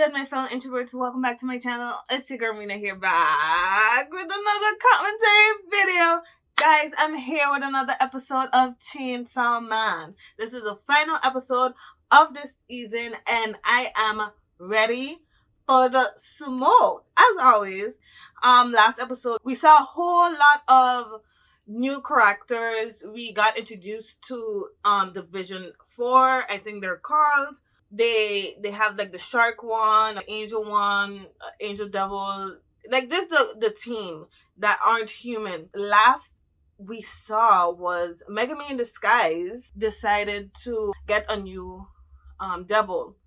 good, my fellow introverts? Welcome back to my channel. It's your girl Minna here, back with another commentary video. Guys, I'm here with another episode of chainsawMan. This is the final episode of this season, and I am ready for the smoke. As always, last episode, we saw a whole lot of new characters. We got introduced to Division 4, I think they're called. They have like the shark one, angel devil, like just the team that aren't human. Last we saw was Megami in Disguise decided to get a new devil,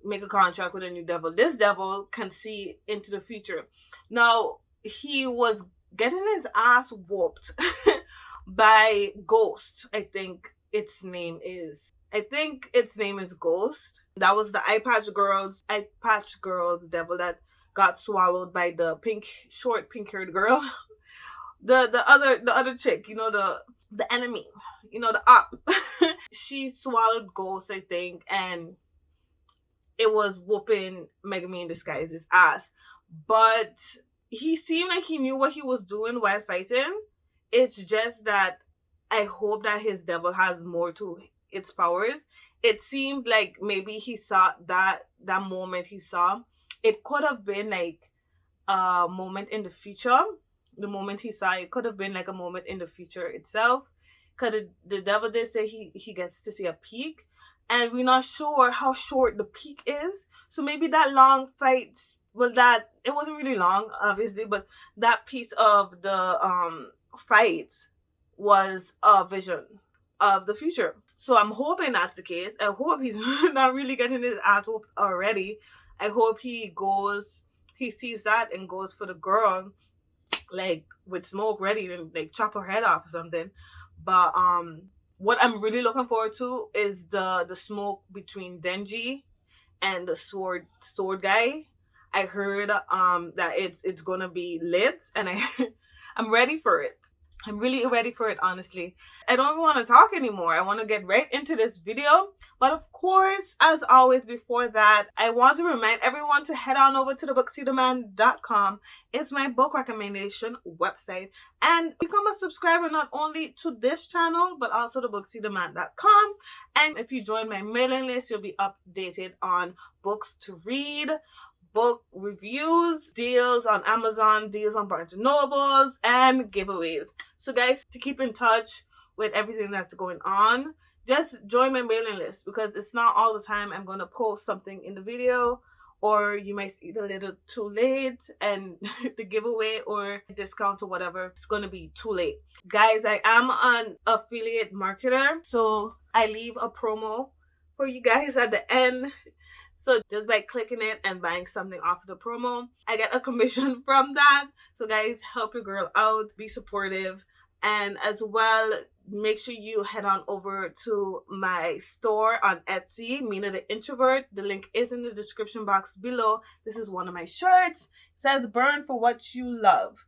make a contract with a new devil. This devil can see into the future. Now he was getting his ass whooped by Ghost. I think its name is Ghost. That was the eye patch girl's devil that got swallowed by the short pink haired girl. the other chick, the enemy, the op. She swallowed Ghost, I think, and it was whooping Megami in Disguise's ass. But he seemed like he knew what he was doing while fighting. It's just that I hope that his devil has more to its powers. It seemed like maybe he saw that moment he saw. It could have been like a moment in the future. The moment he saw it could have been like a moment in the future itself. Because the devil did say he gets to see a peak. And we're not sure how short the peak is. So maybe that long fight, it wasn't really long, obviously, but that piece of the fight was a vision of the future. So I'm hoping that's the case. I hope he's not really getting his ass whooped already. I hope he sees that and goes for the girl, like with smoke ready and like chop her head off or something. But what I'm really looking forward to is the smoke between Denji and the sword guy. I heard that it's gonna be lit, and I'm ready for it. I'm really ready for it, honestly. I don't even want to talk anymore. I want to get right into this video. But of course, as always, before that, I want to remind everyone to head on over to the bookseaterman.com. It's my book recommendation website. And become a subscriber not only to this channel, but also to bookseaterman.com. And if you join my mailing list, you'll be updated on books to read, book reviews, deals on Amazon, deals on Barnes & Nobles, and giveaways. So guys, to keep in touch with everything that's going on, just join my mailing list, because it's not all the time I'm going to post something in the video, or you might see it a little too late and the giveaway or discount or whatever, it's going to be too late. Guys, I am an affiliate marketer, so I leave a promo for you guys at the end. So just by clicking it and buying something off of the promo, I get a commission from that. So guys, help your girl out, be supportive. And as well, make sure you head on over to my store on Etsy, Minna the Introvert. The link is in the description box below. This is one of my shirts. It says "Burn for what you love."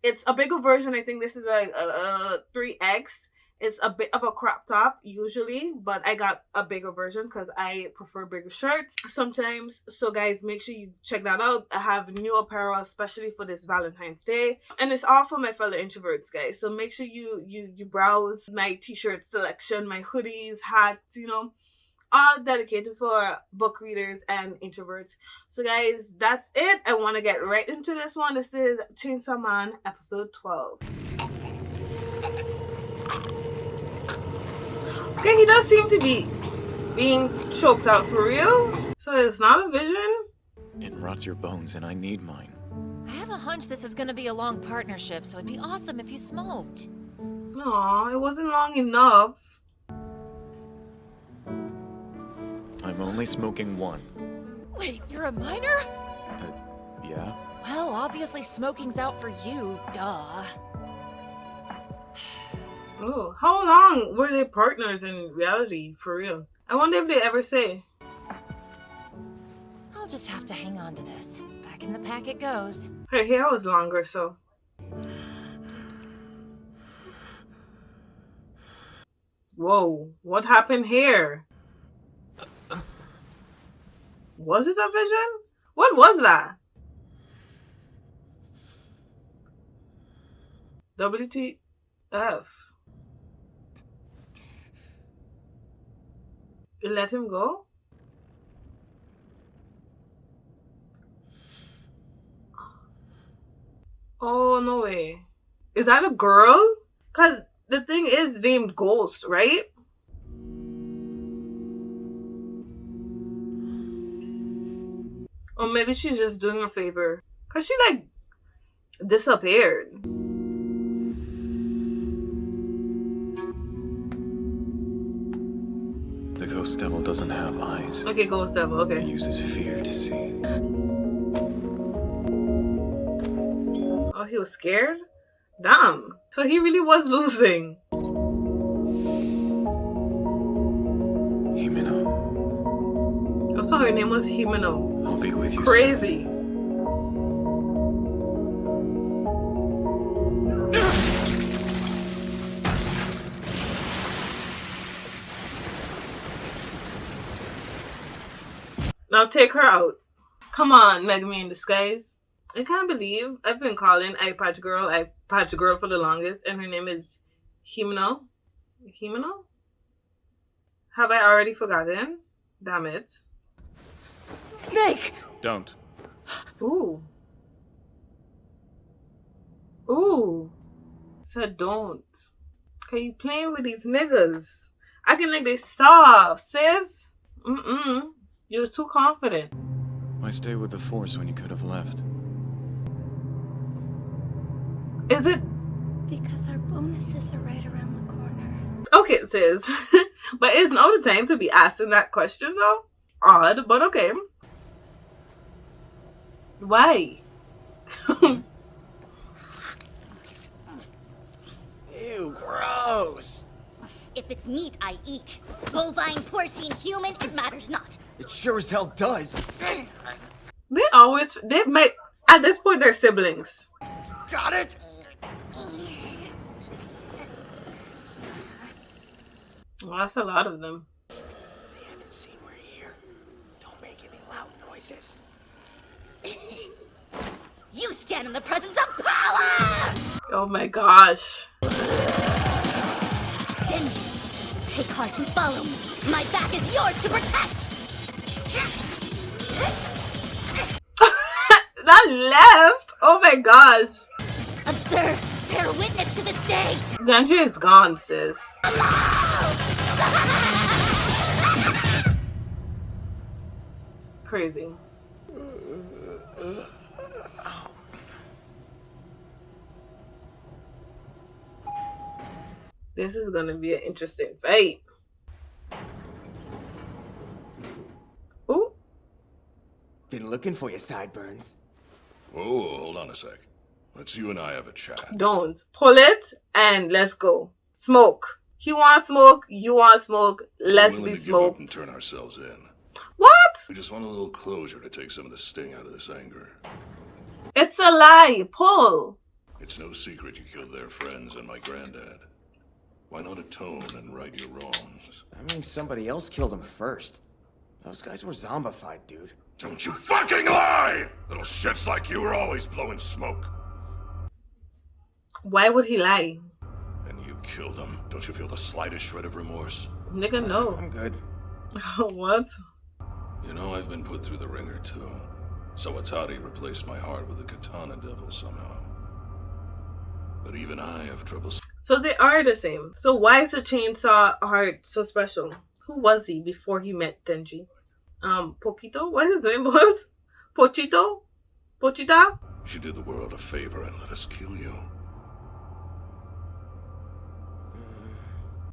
It's a bigger version. I think this is a 3X. It's a bit of a crop top usually, but I got a bigger version because I prefer bigger shirts sometimes. So guys, make sure you check that out. I have new apparel, especially for this Valentine's Day. And it's all for my fellow introverts, guys. So make sure you browse my t-shirt selection, my hoodies, hats, all dedicated for book readers and introverts. So guys, that's it. I want to get right into this one. This is chainsawMan episode 12. Okay, he does seem to be being choked out for real. So it's not a vision? It rots your bones and I need mine. I have a hunch this is gonna be a long partnership, so it'd be awesome if you smoked. Aw, it wasn't long enough. I'm only smoking one. Wait, you're a minor? Yeah? Well, obviously smoking's out for you, duh. Oh, how long were they partners in reality, for real? I wonder if they ever say. I'll just have to hang on to this. Back in the pack it goes. Her hair was longer, so. Whoa, what happened here? Was it a vision? What was that? WTF? You let him go? Oh, no way. Is that a girl? Because the thing is named Ghost, right? Or maybe she's just doing a favor. Because she, like, disappeared. The ghost devil doesn't have eyes. Okay, Ghost Devil, He okay. uses fear to see. Oh, he was scared? Damn. So he really was losing. Himeno, Also, her name was Himeno. I'll be with you soon. Crazy. Now take her out. Come on, Megami in disguise. I can't believe I've been calling Eye Patch Girl for the longest, and her name is Himeno. Himeno? Have I already forgotten? Damn it. Snake! Don't. Ooh. Ooh. Said don't. Okay, you playing with these niggas. Acting like they soft, sis. You was too confident. Why stay with the Force when you could have left? Is it? Because our bonuses are right around the corner. Okay, sis. But it's not the time to be asking that question, though. Odd, but okay. Why? Ew, gross. If it's meat, I eat. Bovine, porcine, human, it matters not. It sure as hell does. They might, at this point, they're siblings. Got it? Well, that's a lot of them. They haven't seen we're here. Don't make any loud noises. You stand in the presence of power! Oh my gosh. Genji, take heart and follow me. My back is yours to protect! That left? Oh my gosh. Observe, bear witness to this day! Genji is gone, sis. Crazy. This is gonna be an interesting fight. Ooh. Been looking for you, Sideburns. Whoa, hold on a sec. Let's you and I have a chat. Don't. Pull it and let's go. Smoke. He wants smoke, you want smoke. Let's We're be willing to give up and smoked. turn ourselves in. What? We just want a little closure to take some of the sting out of this anger. It's a lie. Pull. It's no secret you killed their friends and my granddad. Why not atone and right your wrongs? I mean, somebody else killed him first. Those guys were zombified, dude. Don't you fucking lie! Little shits like you are always blowing smoke. Why would he lie? And you killed them. Don't you feel the slightest shred of remorse? Nigga, no. I'm good. What? You know, I've been put through the ringer too. Sawatari replaced my heart with a Katana devil somehow. But even I have trouble. So they are the same. So why is the chainsaw heart so special? Who was he before he met Denji? Poquito? What his name was? Pochito? Pochita? You should do the world a favor and let us kill you.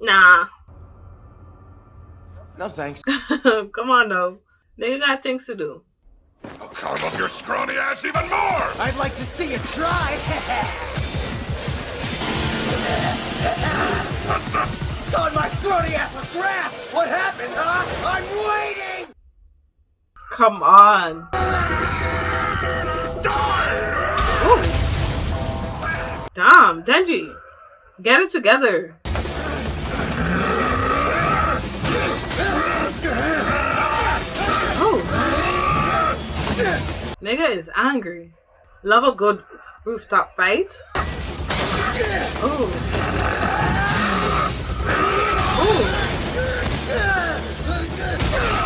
Nah. No thanks. Come on, though. They got things to do. I'll carve up your scrawny ass even more! I'd like to see you try. Throwing my scrawny ass with grass. What happened, huh? I'm waiting. Come on. Ooh. Damn, Denji. Get it together. Oh. Nigga is angry. Love a good rooftop fight. Ooh. Ooh.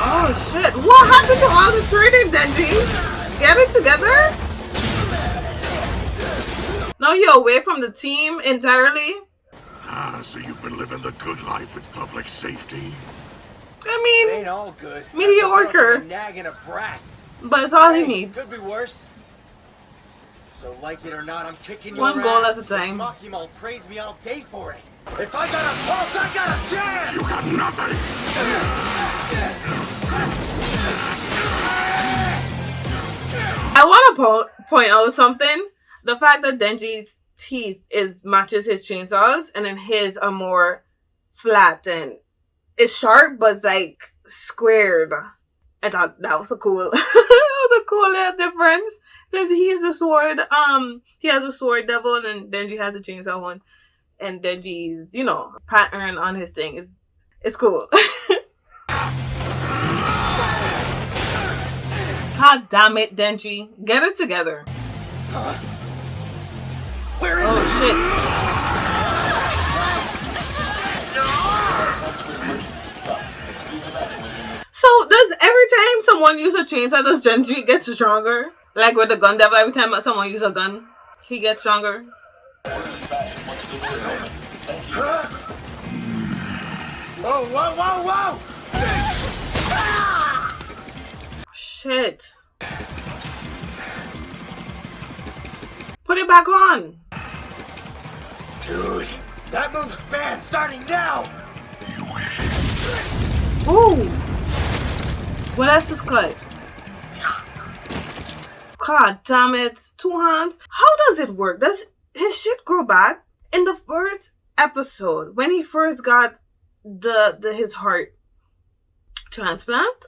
Oh shit. What happened to all the training, Denji? Get it together? No, you're away from the team entirely? Ah, so you've been living the good life with public safety? I mean, It ain't all good. mediocre. Nagging a brat. But it's all he Hey, needs. Could be worse. So like it or not, I'm kicking One your goal ass. at a time. This Maki will praise me all day for it. If I got a pulse, I got a chance! You got nothing! I want to point out something. The fact that Denji's teeth matches his chainsaws, and then his are more flat and it's sharp, but it's like squared. I thought that was a cool, that was a cool little difference. Since he's the sword, he has a sword devil, and then Denji has a chainsaw one, and Denji's, you know, pattern on his thing is it's cool. God damn it, Denji, get it together. Where is Oh shit. So does every time someone uses a chainsaw, does Denji get stronger? Like with the gun devil, every time someone uses a gun, he gets stronger? Whoa, whoa, whoa, whoa! Shit. Put it back on. Dude, that move's banned starting now! You wish. Ooh. What else is cut? God damn it. 2 hands. How does it work? Does his shit grow back? In the first episode, when he first got his heart transplant,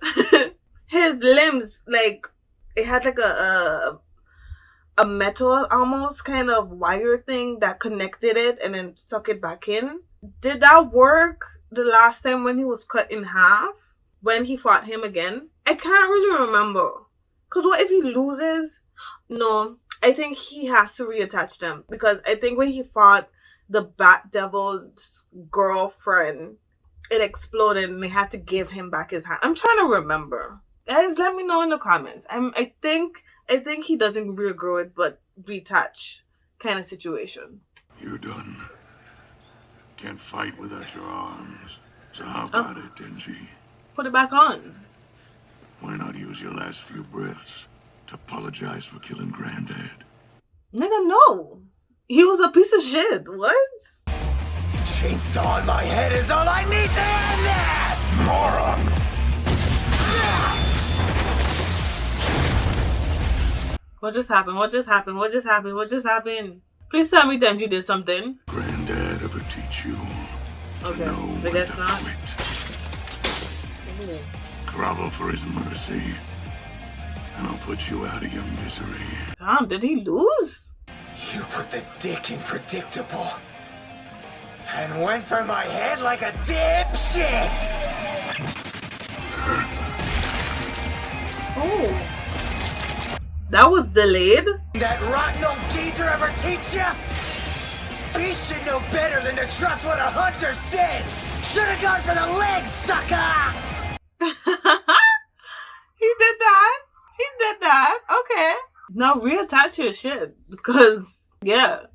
his limbs, like, it had like a metal almost kind of wire thing that connected it and then suck it back in. Did that work the last time when he was cut in half? When he fought him again? I can't really remember. Because what if he loses? No, I think he has to reattach them. Because I think when he fought the Bat Devil's girlfriend, it exploded and they had to give him back his hand. I'm trying to remember. Guys, let me know in the comments. I think he doesn't regrow it, but retouch kind of situation. You're done. Can't fight without your arms. So how about it, Denji? Put it back on. Why not use your last few breaths to apologize for killing Granddad? Nigga, no. He was a piece of shit. What? Chainsaw on my head is all I need to end this! Moron! What just happened? What just happened? What just happened? What just happened? Please tell me Denji did something. Granddad ever teach you to Okay, know I when guess to not. quit? Ooh. Grovel for his mercy, and I'll put you out of your misery. Damn, did he lose? You put the dick in predictable. And went for my head like a dipshit! Oh. That was delayed? That rotten old geezer ever teach ya? He should know better than to trust what a hunter says! Should've gone for the legs, sucker! He did that? He did that? Okay. Now reattach your shit. Because, yeah.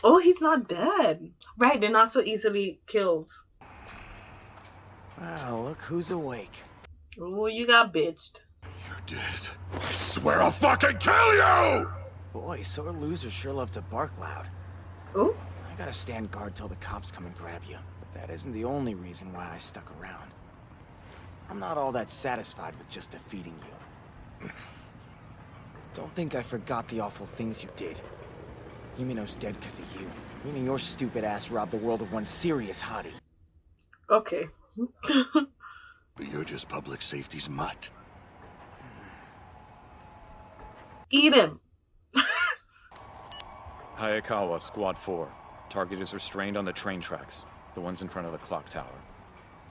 Oh, he's not dead. Right, they're not so easily killed. Wow, look who's awake. Oh, you got bitched. You're dead. I swear I'll fucking kill you! Boy, sore losers sure love to bark loud. Oh? I gotta stand guard till the cops come and grab you. But that isn't the only reason why I stuck around. I'm not all that satisfied with just defeating you. Don't think I forgot the awful things you did. Yumino's dead because of you. Meaning your stupid ass robbed the world of one serious hottie. Okay. But you're just public safety's mutt. Eat him. Hayakawa, Squad 4. Target is restrained on the train tracks. The ones in front of the clock tower.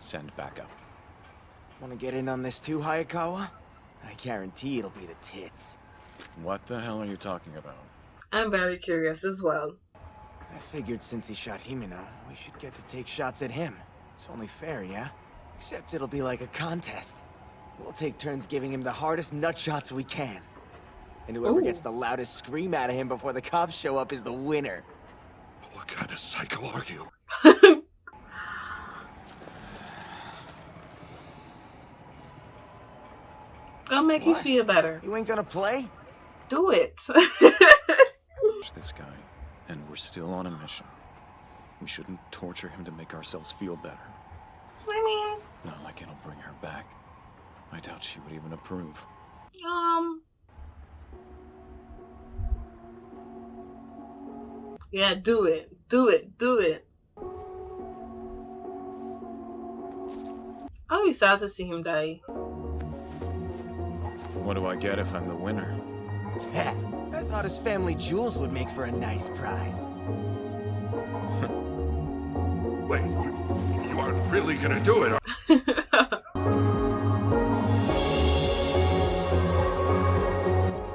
Send backup. Wanna get in on this too, Hayakawa? I guarantee it'll be the tits. What the hell are you talking about? I'm very curious as well. I figured since he shot Himeno, we should get to take shots at him. It's only fair, yeah? Except it'll be like a contest. We'll take turns giving him the hardest nut shots we can. And whoever gets the loudest scream out of him before the cops show up is the winner. What kind of psycho are you? I'll make you feel better. You ain't gonna play? Do it. This guy, and we're still on a mission. We shouldn't torture him to make ourselves feel better. I mean, Not like it'll bring her back. I doubt she would even approve. Yeah, do it. Do it. Do it. I'll be sad to see him die. What do I get if I'm the winner? Heh, I thought his family jewels would make for a nice prize. Wait, you aren't really gonna do it,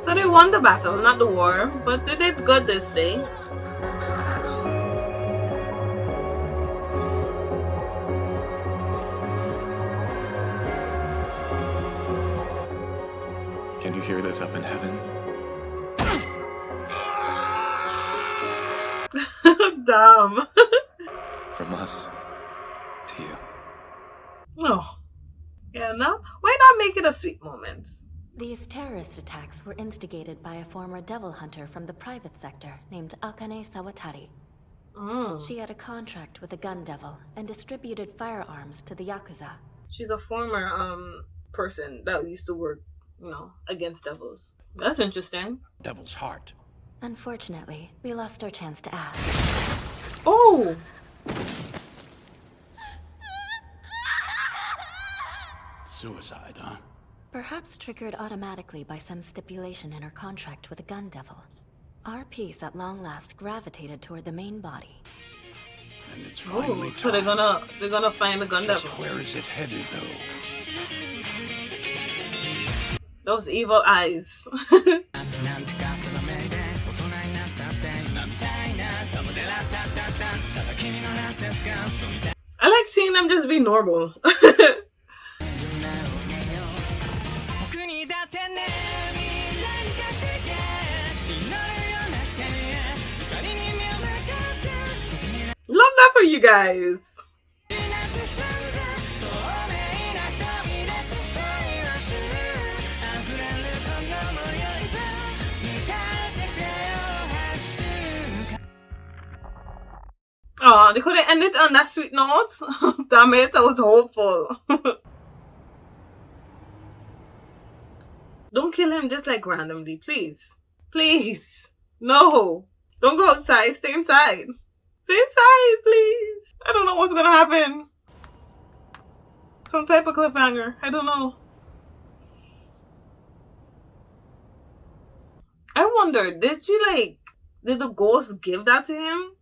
So they won the battle, not the war, but they did good this day. Can you hear this up in heaven? Damn. From us to you. Oh. Yeah, no? Why not make it a sweet moment? These terrorist attacks were instigated by a former devil hunter from the private sector named Akane Sawatari. She had a contract with the gun devil and distributed firearms to the Yakuza. She's a former person that used to work, against devils. That's interesting. Devil's heart. Unfortunately, we lost our chance to ask. Oh! Suicide, huh? Perhaps triggered automatically by some stipulation in her contract with the gun devil. Our piece at long last gravitated toward the main body. And it's finally So time. they're gonna find the gun Just devil. where is it headed, though? Those evil eyes. I like seeing them just be normal. Love that for you guys. Oh, they couldn't end it on that sweet note. Damn it, I was hopeful. Don't kill him just like randomly, please. Please. No. Don't go outside. Stay inside. Stay inside, please. I don't know what's gonna happen. Some type of cliffhanger. I don't know. I wonder, did the ghost give that to him?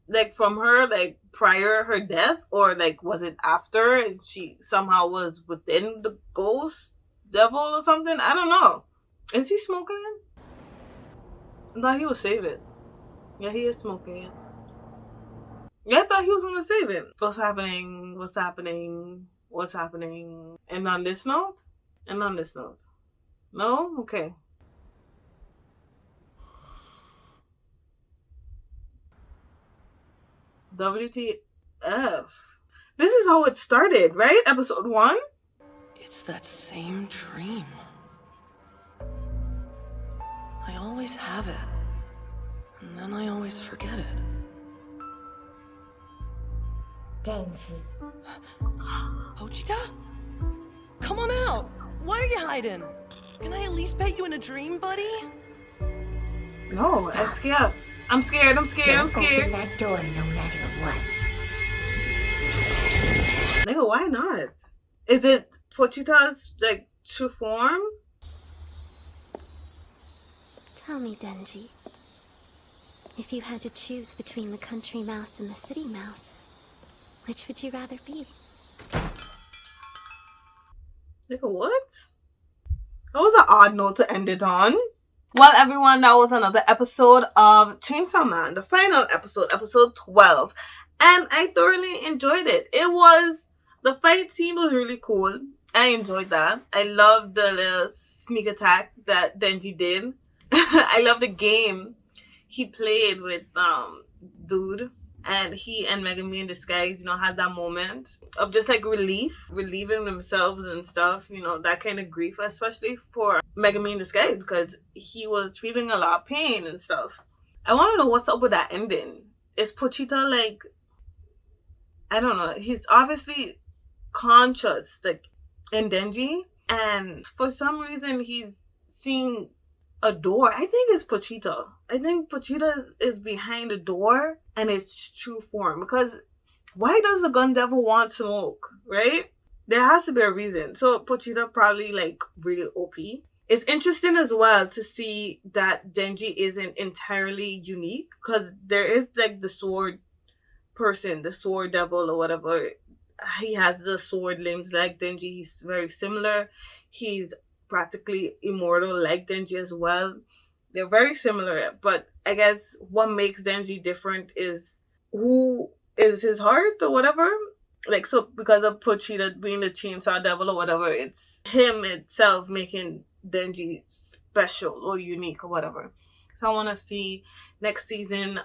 Like from her, like prior her death? Or like was it after and she somehow was within the ghost devil or something? I don't know. Is he smoking it? I thought he would save it. Yeah, he is smoking it. Yeah, I thought he was gonna save it. What's happening? What's happening? What's happening? And on this note? And on this note? No? Okay. WTF. This is how it started, right? Episode 1? It's that same dream. I always have it. And then I always forget it. Denji. Pochita? Come on out! Why are you hiding? Can I at least pet you in a dream, buddy? No, I'm scared. I'm scared. I'm scared. I'm scared. Open that door no matter what. Nigga, why not? Is it Pochita's like true form? Tell me, Denji. If you had to choose between the country mouse and the city mouse, which would you rather be? Like, what? That was an odd note to end it on. Well, everyone, that was another episode of Chainsaw Man, the final episode, episode 12. And I thoroughly enjoyed it. The fight scene was really cool. I enjoyed that. I loved the little sneak attack that Denji did. I love the game he played with Dude. And he and Megami in Disguise, had that moment of just like relieving themselves and stuff, that kind of grief, especially for Megami in Disguise, because he was feeling a lot of pain and stuff. I want to know what's up with that ending. Is Pochita like, I don't know, he's obviously conscious, like, in Denji, and for some reason he's seeing a door. I think it's Pochita. I think Pochita is behind a door and it's true form. Because why does the gun devil want smoke, right? There has to be a reason. So Pochita probably like really OP. It's interesting as well to see that Denji isn't entirely unique, because there is like the sword person, the sword devil or whatever. He has the sword limbs like Denji. He's very similar. He's practically immortal like Denji as well. They're very similar, but I guess what makes Denji different is who is his heart or whatever. Like, so because of Pochita being the chainsaw devil or whatever, it's him itself making Denji special or unique or whatever. So I want to see next season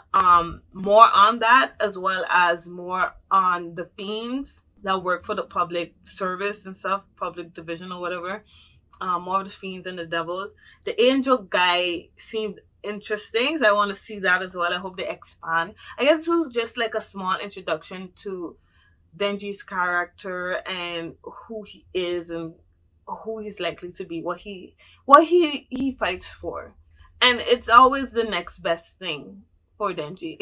more on that, as well as more on the fiends that work for the public service and stuff, public division or whatever. More of the fiends and the devils. The angel guy seemed interesting, so I want to see that as well. I hope they expand. I guess this was just like a small introduction to Denji's character and who he is and who he's likely to be, what he fights for. And it's always the next best thing for Denji.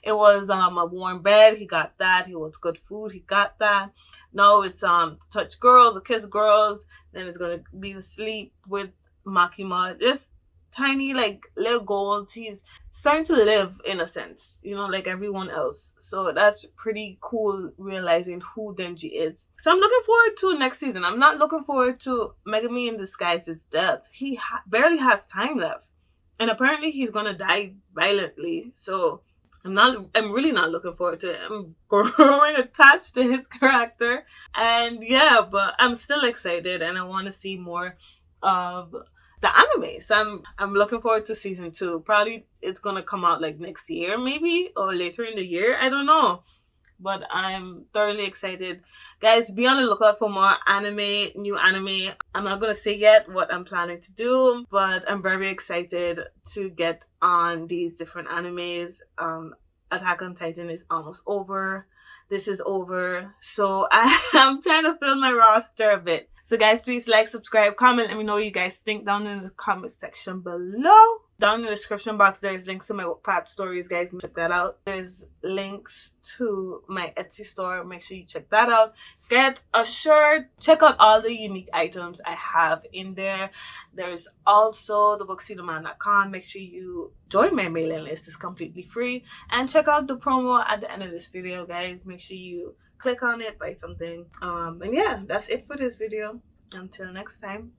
It was a warm bed, he got that. He was good food, he got that. Now it's touch girls or kiss girls. Then it's gonna be to sleep with Makima. Just tiny like little goals. He's starting to live in a sense, like everyone else. So that's pretty cool, realizing who Denji is. So I'm looking forward to next season. I'm not looking forward to Megami in Disguise's death. He barely has time left. And apparently he's gonna die violently. So I'm really not looking forward to it. I'm growing attached to his character. And yeah, but I'm still excited and I want to see more of the anime. So I'm looking forward to season 2. Probably it's gonna come out like next year maybe, or later in the year. I don't know. But I'm thoroughly excited. Guys, be on the lookout for more new anime. I'm not going to say yet what I'm planning to do, but I'm very excited to get on these different animes. Attack on Titan is almost over. This is over. So I'm trying to fill my roster a bit. So guys, please like, subscribe, comment. Let me know what you guys think down in the comment section below. Down in the description box, there's links to my Wattpad stories, guys. Check that out. There's links to my Etsy store. Make sure you check that out. Get a shirt. Check out all the unique items I have in there. There's also the bookseetheman.com. Make sure you join my mailing list. It's completely free. And check out the promo at the end of this video, guys. Make sure you click on it, buy something. And yeah, that's it for this video. Until next time.